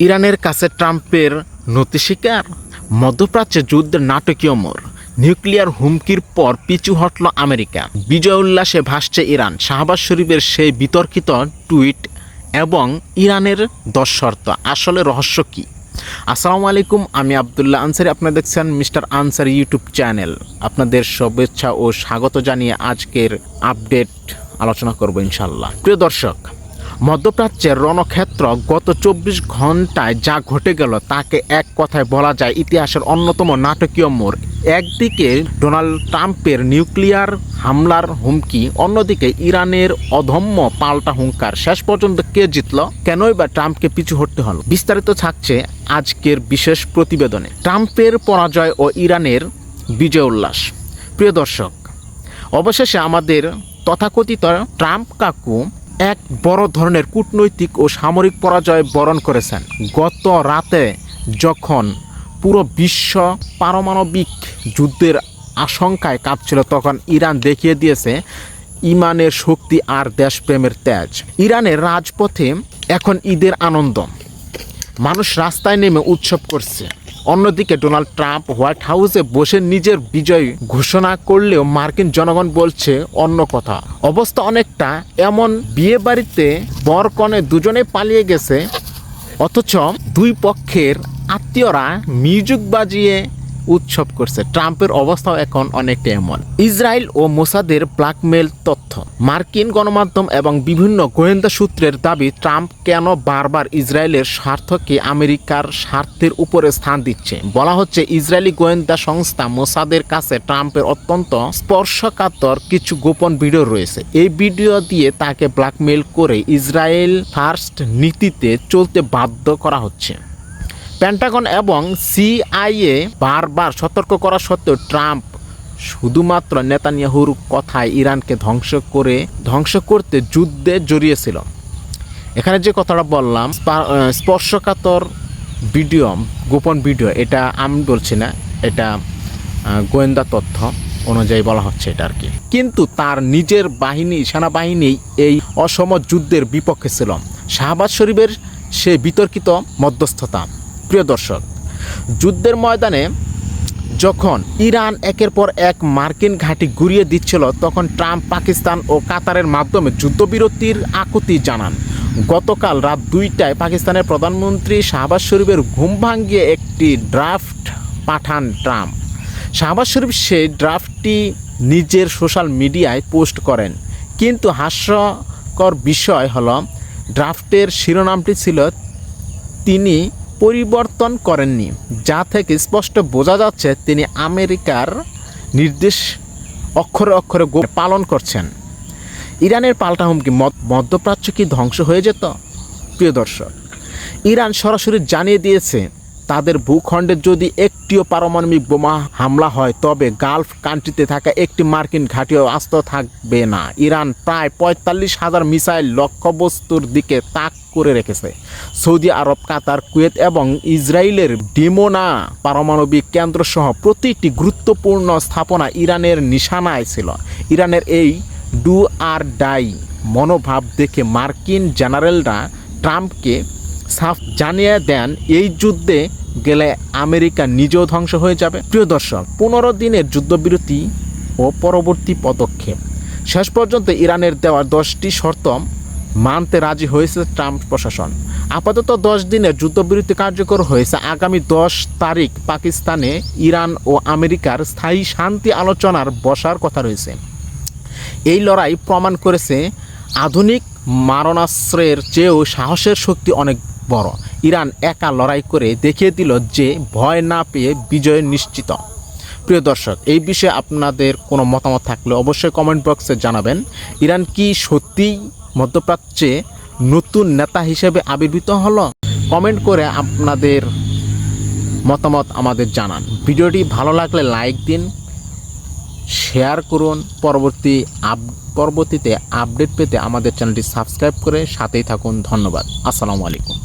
ইরানের কাছে ট্রাম্পের নতি শিকার, মধ্যপ্রাচ্যে যুদ্ধের নাটকীয় মোড়, নিউক্লিয়ার হুমকির পর পিছু হটল আমেরিকা, বিজয় উল্লাসে ভাসছে ইরান, শাহবাজ শরীফের সেই বিতর্কিত টুইট এবং ইরানের 10 শর্ত, আসলে রহস্য কী? আসসালামু আলাইকুম, আমি আবদুল্লাহ আনসারি, আপনারা দেখছেন মিস্টার আনসারি ইউটিউব চ্যানেল। আপনাদের শুভেচ্ছা ও স্বাগত জানিয়ে আজকের আপডেট আলোচনা করব ইনশাল্লাহ। প্রিয় দর্শক, মধ্যপ্রাচ্যের রণক্ষেত্র গত 24 ঘন্টায় যা ঘটে গেল তাকে এক কথায় বলা যায় ইতিহাসের অন্যতম নাটকীয় মোড়। একদিকে ডোনাল্ড ট্রাম্পের নিউক্লিয়ার হামলার হুমকি, অন্যদিকে ইরানের অধম্য পাল্টা হুঙ্কার। শেষ পর্যন্ত কে জিতল? কেনই বা ট্রাম্পকে পিছু হটতে হলো? বিস্তারিত থাকছে আজকের বিশেষ প্রতিবেদনে। ট্রাম্পের পরাজয় ও ইরানের বিজয় উল্লাস। প্রিয় দর্শক, অবশেষে আমাদের তথাকথিত ট্রাম্প কাকু এক বড় ধরনের কূটনৈতিক ও সামরিক পরাজয় বরণ করেছেন। গত রাতে যখন পুরো বিশ্ব পারমাণবিক যুদ্ধের আশঙ্কায় কাঁপছিল, তখন ইরান দেখিয়ে দিয়েছে ইমানের শক্তি আর দেশপ্রেমের তেজ। ইরানের রাজপথে এখন ঈদের আনন্দ, মানুষ রাস্তায় নেমে উৎসব করছে। অন্যদিকে ডোনাল্ড ট্রাম্প হোয়াইট হাউসে বসে নিজের বিজয় ঘোষণা করলেও মার্কিন জনগণ বলছে অন্য কথা। অবস্থা অনেকটা এমন, বিয়ে বাড়িতে বর কনে দুজনে পালিয়ে গেছে, অথচ দুই পক্ষের আত্মীয়রা মিউজিক বাজিয়ে উৎসব করছে। ট্রাম্পের অবস্থাও এখন অনেকটা এমন। ইসরায়েল ও মোসাদের ব্ল্যাকমেল তথ্য, মার্কিন গণমাধ্যম এবং বিভিন্ন গোয়েন্দা সূত্রের দাবি, ট্রাম্প কেন বারবার ইসরায়েলের স্বার্থকে আমেরিকার স্বার্থের উপরে স্থান দিচ্ছে। বলা হচ্ছে ইসরায়েলি গোয়েন্দা সংস্থা মোসাদের কাছে ট্রাম্পের অত্যন্ত স্পর্শকাতর কিছু গোপন ভিডিও রয়েছে। এই ভিডিও দিয়ে তাকে ব্ল্যাকমেল করে ইসরায়েল ফার্স্ট নীতিতে চলতে বাধ্য করা হচ্ছে। পেন্টাগন এবং সিআইএ বারবার সতর্ক করা সত্ত্বেও ট্রাম্প শুধুমাত্র নেতানিয়াহুর কথায় ইরানকে ধ্বংস করতে যুদ্ধে জড়িয়েছিল। এখানে যে কথাটা বললাম, স্পর্শকাতর ভিডিও, গোপন ভিডিও, এটা আমি বলছি না, এটা গোয়েন্দা তথ্য অনুযায়ী বলা হচ্ছে এটা আর কি। কিন্তু তার নিজের সেনাবাহিনী এই অসম যুদ্ধের বিপক্ষে ছিল। শাহবাজ শরীফের সে বিতর্কিত মধ্যস্থতা। প্রিয় দর্শক, যুদ্ধের ময়দানে যখন ইরান একের পর এক মার্কিন ঘাঁটি গুড়িয়ে দিচ্ছিল, তখন ট্রাম্প পাকিস্তান ও কাতারের মাধ্যমে যুদ্ধবিরতির আকুতি জানান। গতকাল রাত 2টায় পাকিস্তানের প্রধানমন্ত্রী শাহবাজ শরীফের ঘুম ভাঙিয়ে একটি ড্রাফট পাঠান ট্রাম্প। শাহবাজ শরীফ সেই ড্রাফটটি নিজের সোশ্যাল মিডিয়ায় পোস্ট করেন, কিন্তু হাস্যকর বিষয় হলো ড্রাফটের শিরোনামটি ছিল তিনি পরিবর্তন করেননি, যা থেকে স্পষ্ট বোঝা যাচ্ছে তিনি আমেরিকার নির্দেশ অক্ষরে অক্ষরে পালন করছেন। ইরানের পাল্টা হুমকি, মধ্যপ্রাচ্য কি ধ্বংস হয়ে যেত? প্রিয় দর্শক, ইরান সরাসরি জানিয়ে দিয়েছে তাদের ভূখণ্ডে যদি একটিও পারমাণবিক বোমা হামলা হয় তবে গালফ কান্ট্রিতে থাকা একটি মার্কিন ঘাঁটিও আস্ত থাকবে না। ইরান প্রায় 45,000 মিসাইল লক্ষ্যবস্তুর দিকে তাক করে রেখেছে। সৌদি আরব, কাতার, কুয়েত এবং ইসরায়েলের ডিমোনা পারমাণবিক কেন্দ্রসহ প্রতিটি গুরুত্বপূর্ণ স্থাপনা ইরানের নিশানায় ছিল। ইরানের এই ডু আর ডাই মনোভাব দেখে মার্কিন জেনারেলরা ট্রাম্পকে সাফ জানিয়ে দেন এই যুদ্ধে গেলে আমেরিকা নিজেও ধ্বংস হয়ে যাবে। প্রিয় দর্শক, 15 দিনের যুদ্ধবিরতি ও পরবর্তী পদক্ষেপ। শেষ পর্যন্ত ইরানের দেওয়া 10টি শর্ত মানতে রাজি হয়েছে ট্রাম্প প্রশাসন। আপাতত 10 দিনের যুদ্ধবিরতি কার্যকর হয়েছে। আগামী 10 তারিখ পাকিস্তানে ইরান ও আমেরিকার স্থায়ী শান্তি আলোচনার বসার কথা রয়েছে। এই লড়াই প্রমাণ করেছে আধুনিক মারণাস্ত্রের চেয়েও সাহসের শক্তি অনেক বড়। ইরান একা লড়াই করে দেখিয়ে দিল যে ভয় না পেয়ে বিজয় নিশ্চিত। প্রিয় দর্শক, এই বিষয়ে আপনাদের কোনো মতামত থাকলে অবশ্যই কমেন্ট বক্সে জানাবেন। ইরান কি সত্যিই মধ্যপ্রাচ্যে নতুন নেতা হিসেবে আবির্ভূত হলো? কমেন্ট করে আপনাদের মতামত আমাদের জানান। ভিডিওটি ভালো লাগলে লাইক দিন, শেয়ার করুন। পরবর্তীতে আপডেট পেতে আমাদের চ্যানেলটি সাবস্ক্রাইব করে সাথেই থাকুন। ধন্যবাদ। আসসালামু আলাইকুম।